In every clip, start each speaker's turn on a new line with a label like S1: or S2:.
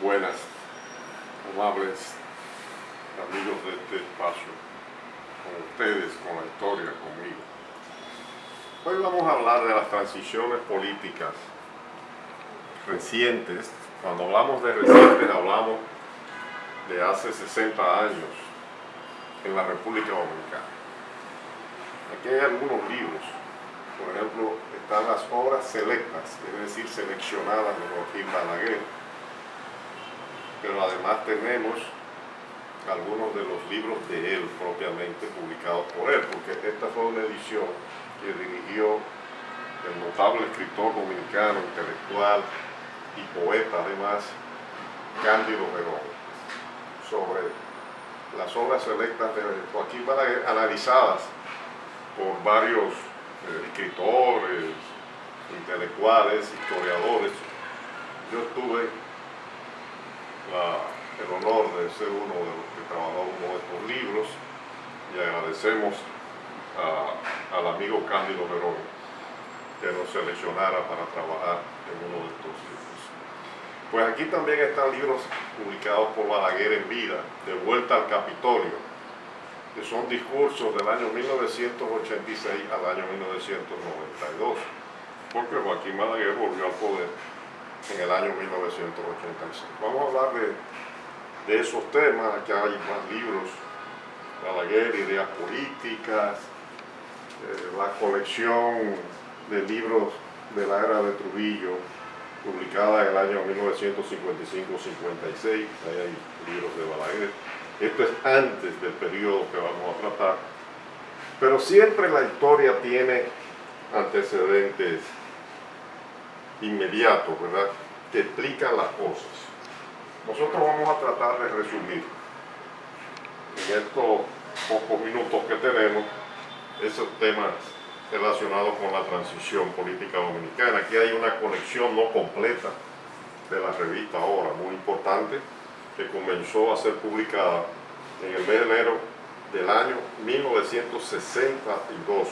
S1: Buenas, amables amigos de este espacio, con ustedes, con la historia, conmigo. Hoy vamos a hablar de las transiciones políticas recientes. Cuando hablamos de recientes, hablamos de hace 60 años en la República Dominicana. Aquí hay algunos libros, por ejemplo, están las obras selectas, es decir, seleccionadas de Joaquín Balaguer, pero además tenemos algunos de los libros de él propiamente publicados por él, porque esta fue una edición que dirigió el notable escritor dominicano, intelectual y poeta además, Cándido Verón, sobre las obras selectas de Joaquín Balaguer, analizadas por varios escritores, intelectuales, historiadores. Yo tuve el honor de ser uno de los que trabajó uno de estos libros y agradecemos al amigo Cándido Verón que nos seleccionara para trabajar en uno de estos libros. Pues aquí también están libros publicados por Balaguer en vida, De vuelta al Capitolio, que son discursos del año 1986 al año 1992, porque Joaquín Balaguer volvió al poder en el año 1986. Vamos a hablar de esos temas. Aquí hay más libros, Balaguer, Ideas Políticas, la colección de libros de la era de Trujillo, publicada en el año 1955-56, ahí hay libros de Balaguer. Esto es antes del periodo que vamos a tratar, pero siempre la historia tiene antecedentes inmediatos, ¿verdad?, que explican las cosas. Nosotros vamos a tratar de resumir en estos pocos minutos que tenemos esos temas relacionados con la transición política dominicana. Aquí hay una colección no completa de la revista Hora, muy importante, que comenzó a ser publicada en el mes de enero del año 1962,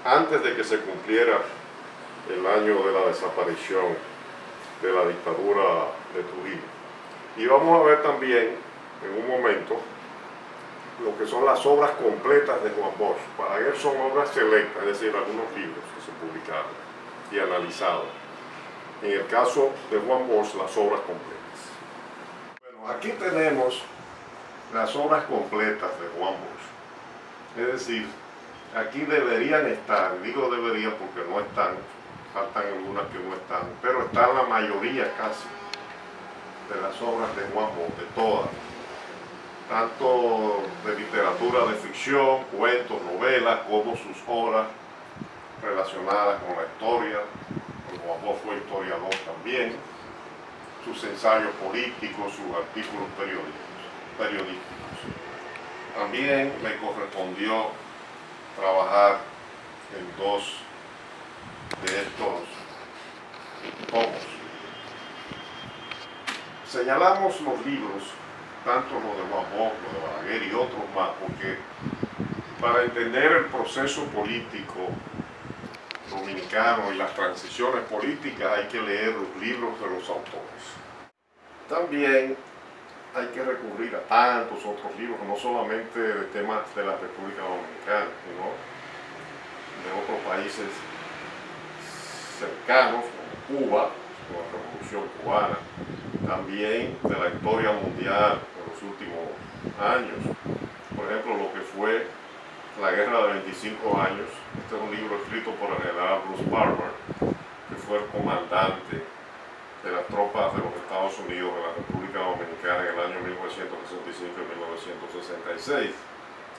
S1: antes de que se cumpliera el año de la desaparición de la dictadura de Trujillo. Y vamos a ver también en un momento lo que son las obras completas de Juan Bosch. Balaguer son obras selectas, es decir, algunos libros que se publicaron y analizados. En el caso de Juan Bosch, las obras completas. Bueno, aquí tenemos las obras completas de Juan Bosch. Es decir, aquí deberían estar, digo deberían porque no están, faltan algunas que no están, pero están la mayoría casi de las obras de Juan Bosch, de todas, tanto de literatura de ficción, cuentos, novelas, como sus obras relacionadas con la historia. Juan Bosch fue historiador también, sus ensayos políticos, sus artículos periodísticos. También le correspondió trabajar en dos de estos tomos. Señalamos los libros, tanto los de Juan Bosch, los de Balaguer y otros más, porque para entender el proceso político dominicano y las transiciones políticas hay que leer los libros de los autores. También hay que recurrir a tantos otros libros, no solamente de temas de la República Dominicana, sino de otros países cercanos, como Cuba, con la Revolución Cubana, también de la historia mundial de los últimos años. Por ejemplo, lo que fue la Guerra de 25 años. Este es un libro escrito por el general Bruce Barber, que fue el comandante de las tropas de los Estados Unidos en la República Dominicana en el año 1965 y 1966.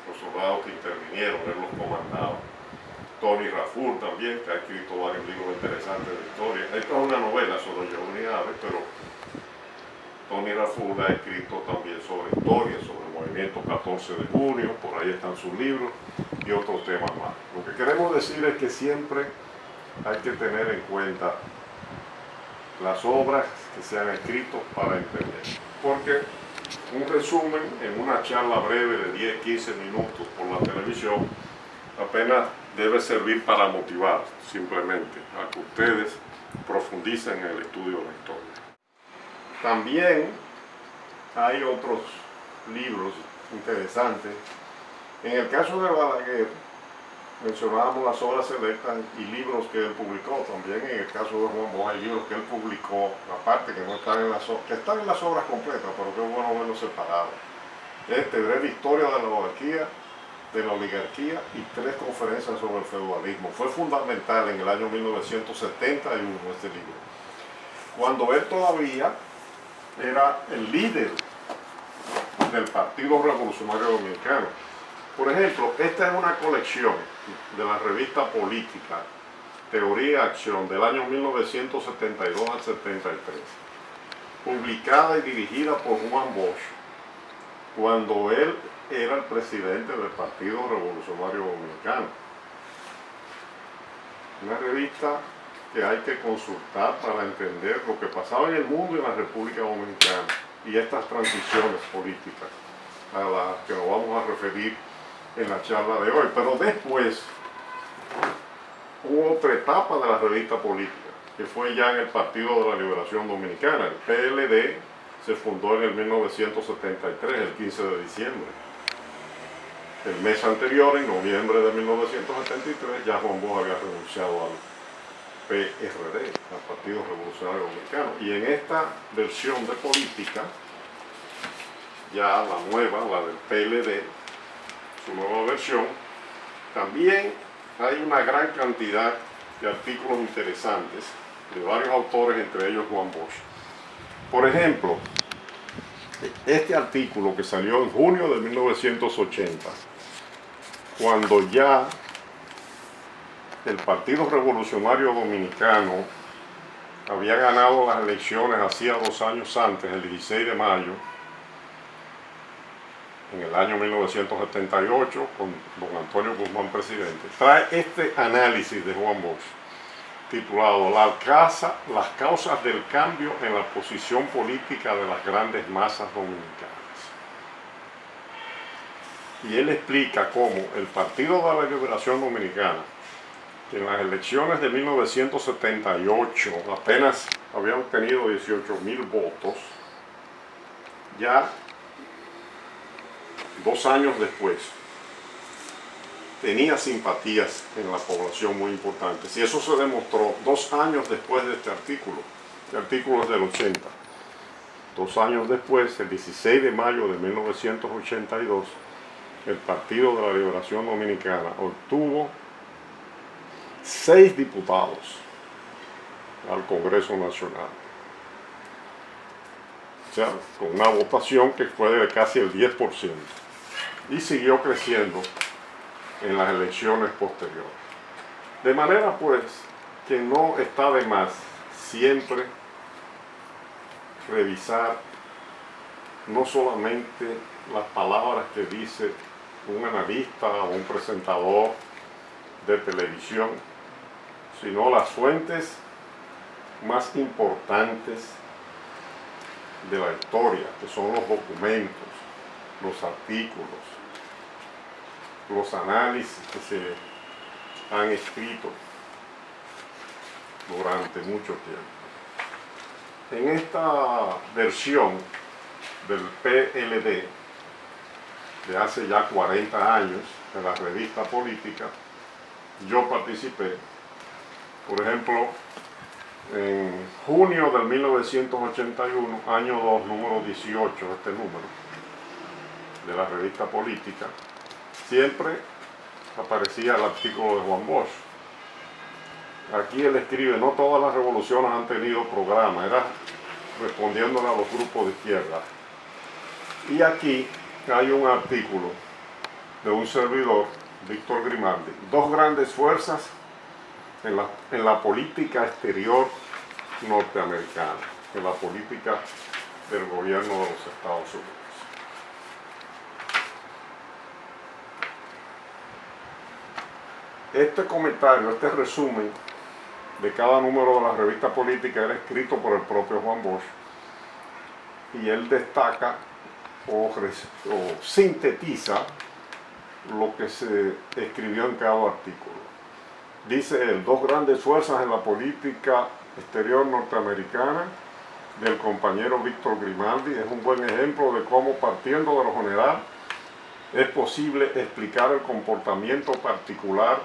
S1: Los soldados que intervinieron, él los comandaba. Tony Raful también, que ha escrito varios libros interesantes de historia. Esta es una novela sobre unidades, pero Tony Raful ha escrito también sobre historia, sobre el movimiento 14 de junio, por ahí están sus libros y otros temas más. Lo que queremos decir es que siempre hay que tener en cuenta las obras que se han escrito para entender. Porque un resumen en una charla breve de 10-15 minutos por la televisión apenas debe servir para motivar simplemente a que ustedes profundicen en el estudio de la historia. También hay otros libros interesantes. En el caso de Balaguer, mencionábamos las obras selectas y libros que él publicó. También en el caso de Juan Bosch hay libros que él publicó, aparte que no están en que están en las obras completas, pero que es bueno verlos separados. Este, breve historia de la monarquía, de la oligarquía y 3 conferencias sobre el feudalismo. Fue fundamental en el año 1971 este libro, cuando él todavía era el líder del Partido Revolucionario Dominicano. Por ejemplo, esta es una colección de la revista Política, Teoría y Acción, del año 1972 al 73, publicada y dirigida por Juan Bosch, cuando él era el presidente del Partido Revolucionario Dominicano. Una revista que hay que consultar para entender lo que pasaba en el mundo y en la República Dominicana y estas transiciones políticas a las que nos vamos a referir en la charla de hoy. Pero después hubo otra etapa de la revista Política, que fue ya en el Partido de la Liberación Dominicana. El PLD se fundó en el 1973, el 15 de diciembre. El mes anterior, en noviembre de 1973, ya Juan Bosch había renunciado al PRD, al Partido Revolucionario Dominicano. Y en esta versión de Política, ya la nueva, la del PLD, su nueva versión, también hay una gran cantidad de artículos interesantes de varios autores, entre ellos Juan Bosch. Por ejemplo, este artículo que salió en junio de 1980, cuando ya el Partido Revolucionario Dominicano había ganado las elecciones hacía 2 años antes, el 16 de mayo, en el año 1978, con don Antonio Guzmán presidente, trae este análisis de Juan Bosch, titulado Las causas del cambio en la posición política de las grandes masas dominicanas. Y él explica cómo el Partido de la Liberación Dominicana, que en las elecciones de 1978 apenas había obtenido 18,000 votos, ya 2 años después tenía simpatías en la población muy importantes. Y eso se demostró 2 años después de este artículo. Este artículo es del 80. 2 años después, el 16 de mayo de 1982, el Partido de la Liberación Dominicana obtuvo 6 diputados al Congreso Nacional. O sea, con una votación que fue de casi el 10%. Y siguió creciendo en las elecciones posteriores. De manera pues que no está de más siempre revisar no solamente las palabras que dice un analista o un presentador de televisión, sino las fuentes más importantes de la historia, que son los documentos, los artículos, los análisis que se han escrito durante mucho tiempo. En esta versión del PLD de hace ya 40 años, de la revista Política, yo participé, por ejemplo, en junio del 1981, año 2, número 18, este número, de la revista Política, siempre aparecía el artículo de Juan Bosch. Aquí él escribe, no todas las revoluciones han tenido programa, era respondiéndole a los grupos de izquierda. Y aquí hay un artículo de un servidor, Víctor Grimaldi, 2 grandes fuerzas en la política exterior norteamericana, en la política del gobierno de los Estados Unidos. Este comentario, este resumen de cada número de la revista Política era escrito por el propio Juan Bosch, y él destaca o sintetiza lo que se escribió en cada artículo. Dice él, 2 grandes fuerzas en la política exterior norteamericana del compañero Víctor Grimaldi. Es un buen ejemplo de cómo, partiendo de lo general, es posible explicar el comportamiento particular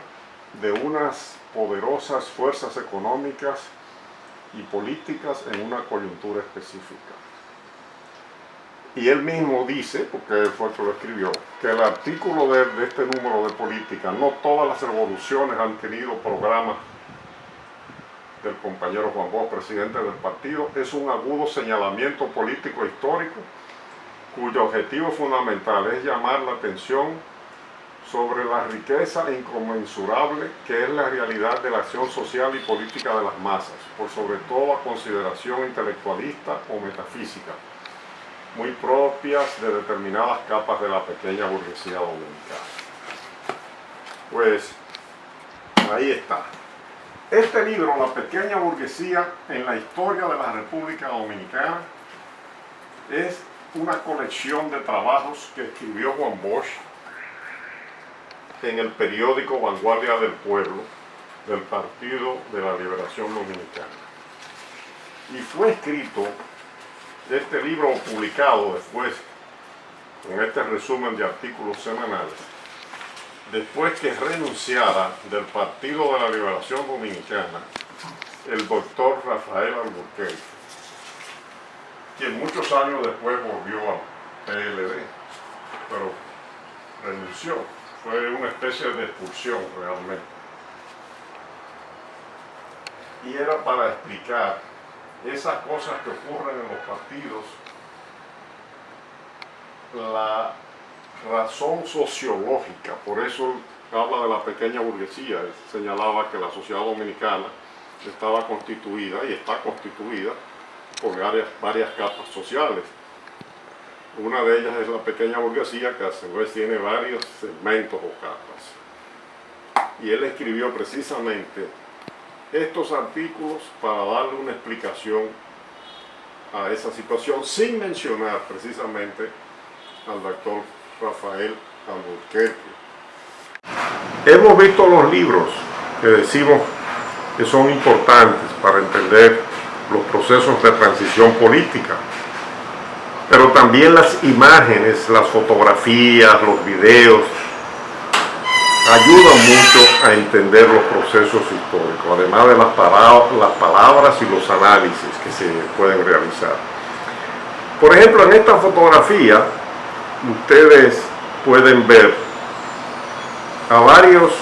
S1: de unas poderosas fuerzas económicas y políticas en una coyuntura específica. Y él mismo dice, porque él fue el que lo escribió, que el artículo de este número de política, no todas las revoluciones han tenido programas del compañero Juan Bosch, presidente del partido, es un agudo señalamiento político histórico cuyo objetivo fundamental es llamar la atención sobre la riqueza inconmensurable que es la realidad de la acción social y política de las masas, por sobre toda consideración intelectualista o metafísica, muy propias de determinadas capas de la pequeña burguesía dominicana. Pues ahí está. Este libro, La pequeña burguesía en la historia de la República Dominicana, es una colección de trabajos que escribió Juan Bosch en el periódico Vanguardia del Pueblo del Partido de la Liberación Dominicana. Y fue escrito este libro, publicado después, con este resumen de artículos semanales, después que renunciara del Partido de la Liberación Dominicana el doctor Rafael Alburquerque, quien muchos años después volvió a PLD, pero renunció. Fue una especie de expulsión realmente. Y era para explicar esas cosas que ocurren en los partidos, la razón sociológica. Por eso habla de la pequeña burguesía. Él señalaba que la sociedad dominicana estaba constituida y está constituida por varias capas sociales. Una de ellas es la pequeña burguesía, que a su vez tiene varios segmentos o capas. Y él escribió precisamente estos artículos para darle una explicación a esa situación, sin mencionar precisamente al doctor Rafael Alburquerque. Hemos visto los libros que decimos que son importantes para entender los procesos de transición política, pero también las imágenes, las fotografías, los videos ayudan mucho a entender los procesos históricos, además de las palabras y los análisis que se pueden realizar. Por ejemplo, en esta fotografía ustedes pueden ver a varios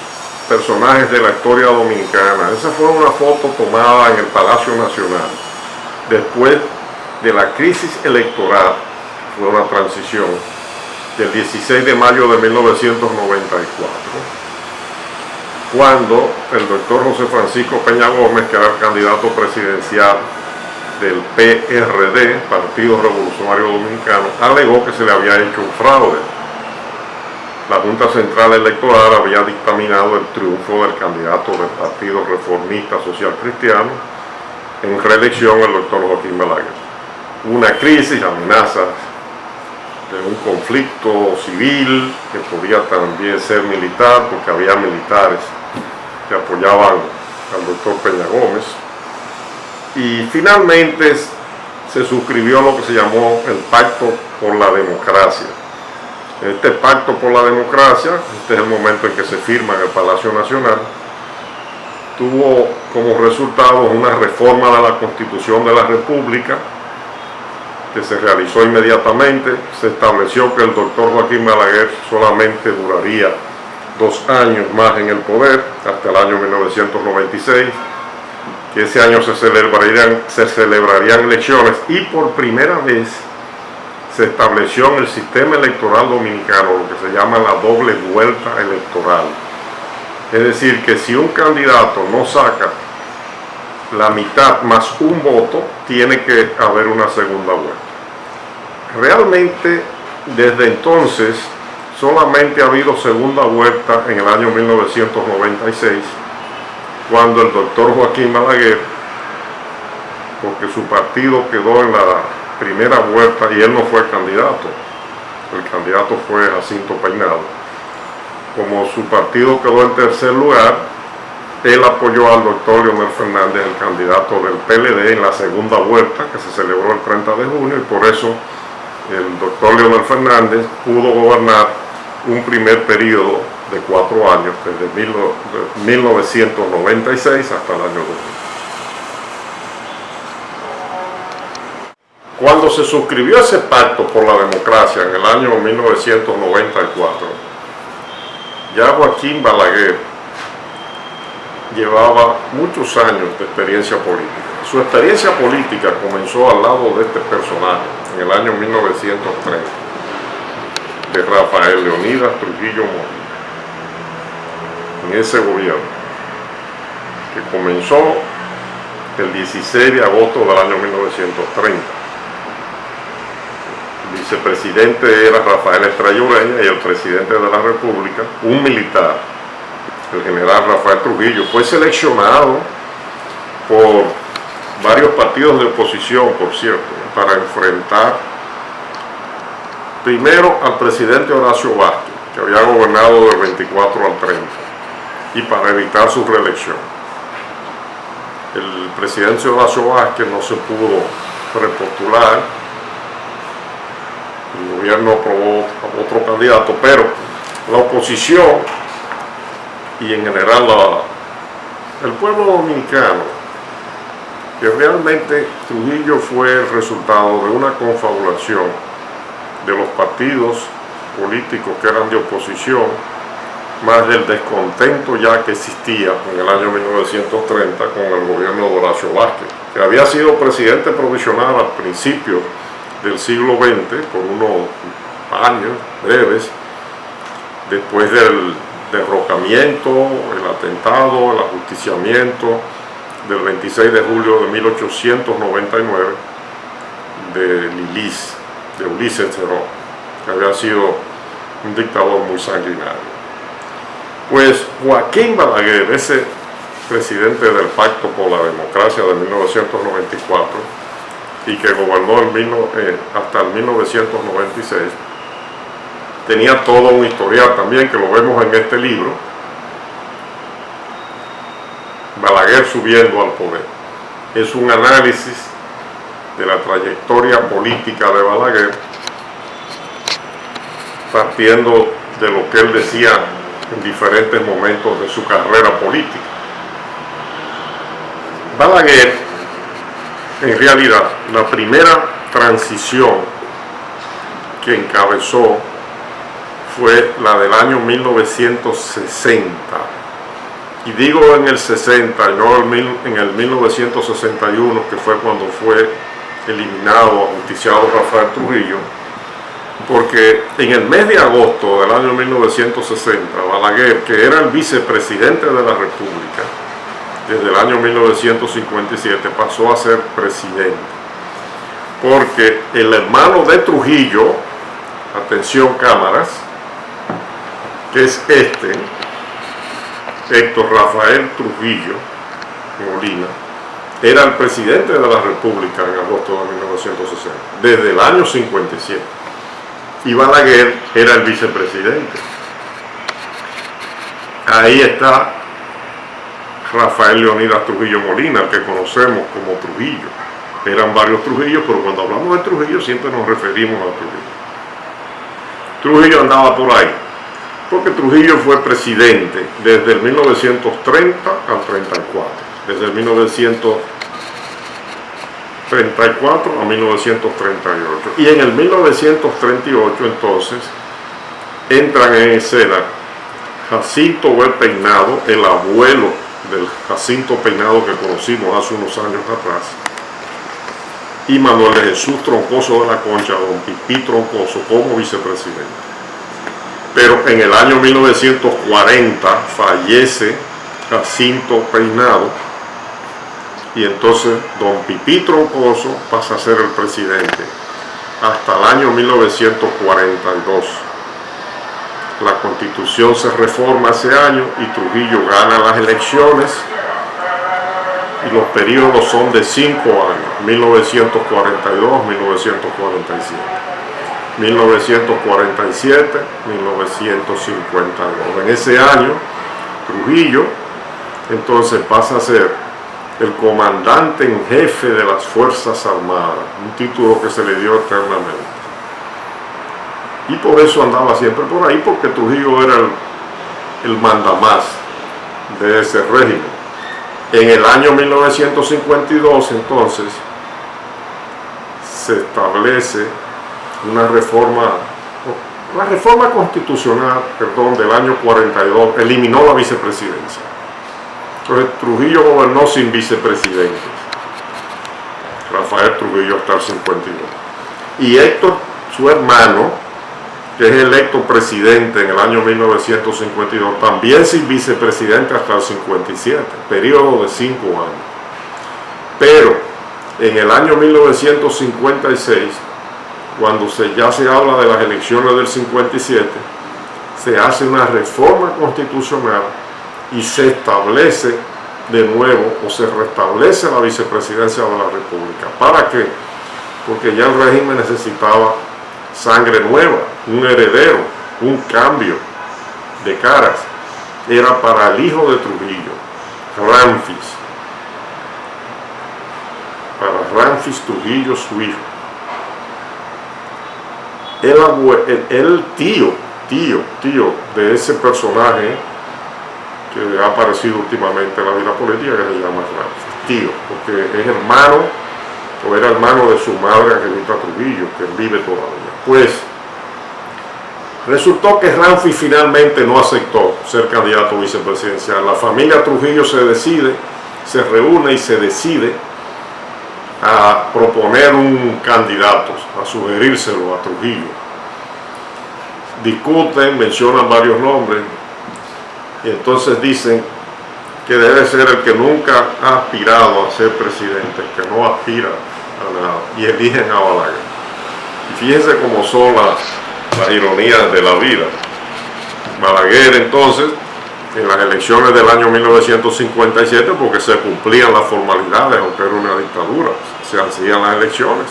S1: personajes de la historia dominicana. Esa fue una foto tomada en el Palacio Nacional después de la crisis electoral, fue una transición del 16 de mayo de 1994, cuando el doctor José Francisco Peña Gómez, que era el candidato presidencial del PRD, Partido Revolucionario Dominicano, alegó que se le había hecho un fraude. La Junta Central Electoral había dictaminado el triunfo del candidato del Partido Reformista Social Cristiano en reelección, el doctor Joaquín Balaguer. Una crisis, amenazas de un conflicto civil que podía también ser militar, porque había militares que apoyaban al doctor Peña Gómez. Y finalmente se suscribió lo que se llamó el Pacto por la Democracia. Este Pacto por la Democracia, este es el momento en que se firma en el Palacio Nacional, tuvo como resultado una reforma de la Constitución de la República que se realizó inmediatamente. Se estableció que el doctor Joaquín Balaguer solamente duraría 2 años más en el poder, hasta el año 1996, que ese año se celebrarían elecciones, y por primera vez se estableció en el sistema electoral dominicano lo que se llama la doble vuelta electoral. Es decir, que si un candidato no saca la mitad más un voto, tiene que haber una segunda vuelta. Realmente, desde entonces, solamente ha habido segunda vuelta en el año 1996, cuando el doctor Joaquín Balaguer, porque su partido quedó en la primera vuelta y él no fue candidato, el candidato fue Jacinto Peinado. Como su partido quedó en tercer lugar, él apoyó al doctor Leonel Fernández, el candidato del PLD, en la segunda vuelta que se celebró el 30 de junio, y por eso el doctor Leonel Fernández pudo gobernar un primer periodo de 4 años, desde 1996 hasta el año 2000. Cuando se suscribió ese pacto por la democracia en el año 1994, ya Joaquín Balaguer llevaba muchos años de experiencia política. Su experiencia política comenzó al lado de este personaje en el año 1930, de Rafael Leónidas Trujillo Molina, en ese gobierno, que comenzó el 16 de agosto del año 1930. El vicepresidente era Rafael Estrella Ureña y el presidente de la República, un militar, el general Rafael Trujillo. Fue seleccionado por varios partidos de oposición, por cierto, para enfrentar primero al presidente Horacio Vázquez, que había gobernado del 24 al 30, y para evitar su reelección. El presidente Horacio Vázquez no se pudo repostular, el gobierno aprobó a otro candidato, pero la oposición y en general el pueblo dominicano, que realmente Trujillo fue el resultado de una confabulación de los partidos políticos que eran de oposición, más del descontento ya que existía en el año 1930 con el gobierno de Horacio Vázquez, que había sido presidente provisional al principio del siglo XX por unos años breves, después del derrocamiento, el atentado, el ajusticiamiento del 26 de julio de 1899 de Ulises Cerón, que había sido un dictador muy sanguinario. Pues Joaquín Balaguer, ese presidente del Pacto por la Democracia de 1994 y que gobernó hasta el 1996, tenía todo un historial también, que lo vemos en este libro, Balaguer subiendo al poder. Es un análisis de la trayectoria política de Balaguer, partiendo de lo que él decía en diferentes momentos de su carrera política. Balaguer, en realidad, la primera transición que encabezó fue la del año 1960. Y digo en el 60, y no en el 1961, que fue cuando fue eliminado, ajusticiado Rafael Trujillo, porque en el mes de agosto del año 1960, Balaguer, que era el vicepresidente de la República desde el año 1957, pasó a ser presidente, porque el hermano de Trujillo, atención cámaras, que es Héctor Rafael Trujillo Molina, era el presidente de la República en agosto de 1960, desde el año 57. Y Balaguer era el vicepresidente. Ahí está Rafael Leónidas Trujillo Molina, el que conocemos como Trujillo. Eran varios Trujillos, pero cuando hablamos de Trujillo siempre nos referimos a Trujillo. Trujillo andaba por ahí, porque Trujillo fue presidente desde el 1930 al 34, desde el 1934 a 1938. Y en el 1938 entonces entran en escena Jacinto B. Peinado, el abuelo del Jacinto Peinado que conocimos hace unos años atrás, y Manuel de Jesús Troncoso de la Concha, don Pipí Troncoso, como vicepresidente. Pero en el año 1940 fallece Jacinto Peinado, y entonces don Pipí Troncoso pasa a ser el presidente hasta el año 1942. La Constitución se reforma ese año y Trujillo gana las elecciones, y los periodos son de 5 años, 1942, 1947. 1947, 1952. En ese año, Trujillo entonces pasa a ser el comandante en jefe de las Fuerzas Armadas, un título que se le dio eternamente. Y por eso andaba siempre por ahí, porque Trujillo era el mandamás de ese régimen. En el año 1952, entonces, se establece una reforma constitucional, del año 42, eliminó la vicepresidencia. Entonces Trujillo gobernó sin vicepresidentes, Rafael Trujillo hasta el 52. Y Héctor, su hermano, que es electo presidente en el año 1952, también sin vicepresidente hasta el 57, periodo de 5 años. Pero en el año 1956, cuando ya se habla de las elecciones del 57, se hace una reforma constitucional y se establece de nuevo, o se restablece la vicepresidencia de la República. ¿Para qué? Porque ya el régimen necesitaba sangre nueva, un heredero, un cambio de caras. Era para el hijo de Trujillo, Ramfis. Para Ramfis Trujillo, su hijo. El tío de ese personaje que ha aparecido últimamente en la vida política, que se llama Ramfis. Tío, porque es hermano, o era hermano de su madre, Angelita Trujillo, que vive todavía. Pues resultó que Ramfis finalmente no aceptó ser candidato vicepresidencial. La familia Trujillo se reúne y se decide a proponer un candidato, a sugerírselo a Trujillo. Discuten, mencionan varios nombres, y entonces dicen que debe ser el que nunca ha aspirado a ser presidente, el que no aspira a nada, y eligen a Balaguer. Y fíjense cómo son las ironías de la vida. Balaguer entonces, en las elecciones del año 1957, porque se cumplían las formalidades, aunque era una dictadura, se hacían las elecciones.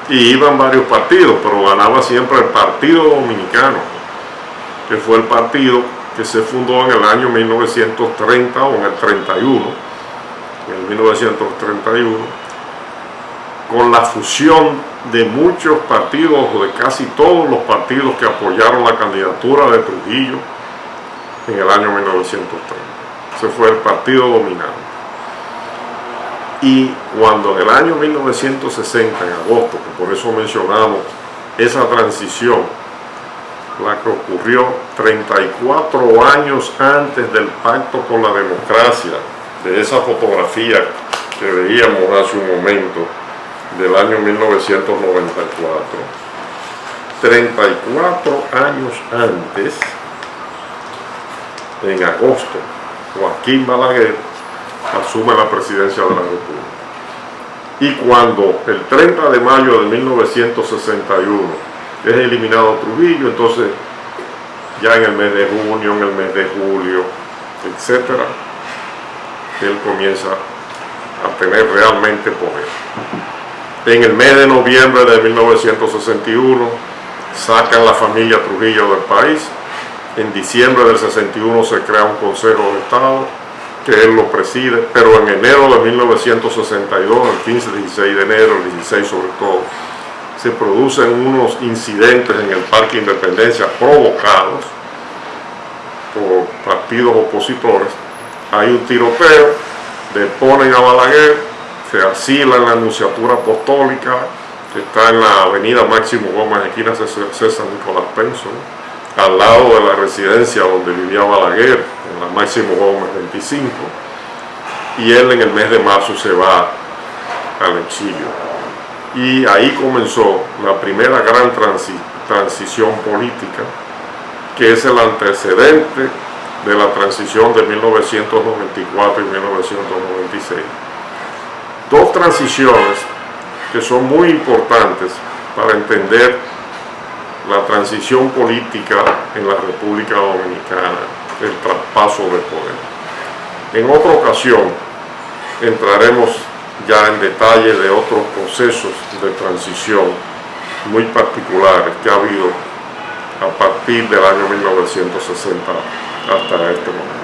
S1: Y iban varios partidos, pero ganaba siempre el Partido Dominicano, que fue el partido que se fundó en el año 1930 o en el 31, en 1931, con la fusión de muchos partidos, o de casi todos los partidos que apoyaron la candidatura de Trujillo en el año 1930. Ese fue el partido dominante. Y cuando en el año 1960, en agosto, que por eso mencionamos esa transición, la que ocurrió 34 años antes del Pacto por la Democracia, de esa fotografía que veíamos hace un momento, del año 1994, 34 años antes, en agosto, Joaquín Balaguer asume la presidencia de la República. Y cuando el 30 de mayo de 1961 es eliminado Trujillo, entonces ya en el mes de junio, en el mes de julio, etcétera, él comienza a tener realmente poder. En el mes de noviembre de 1961 sacan la familia Trujillo del país. En diciembre del 61 se crea un Consejo de Estado que él lo preside, pero en enero de 1962, el 15, 16 de enero, el 16 sobre todo, se producen unos incidentes en el Parque Independencia provocados por partidos opositores. Hay un tiroteo, deponen a Balaguer, se asila en la Nunciatura Apostólica, que está en la avenida Máximo Gómez, esquina César Nicolás Penson, al lado de la residencia donde vivía Balaguer, en la Máximo Gómez 25, y él en el mes de marzo se va al exilio. Y ahí comenzó la primera gran transición política, que es el antecedente de la transición de 1994 y 1996. Dos transiciones que son muy importantes para entender la transición política en la República Dominicana, el traspaso de poder. En otra ocasión entraremos ya en detalle de otros procesos de transición muy particulares que ha habido a partir del año 1960 hasta este momento.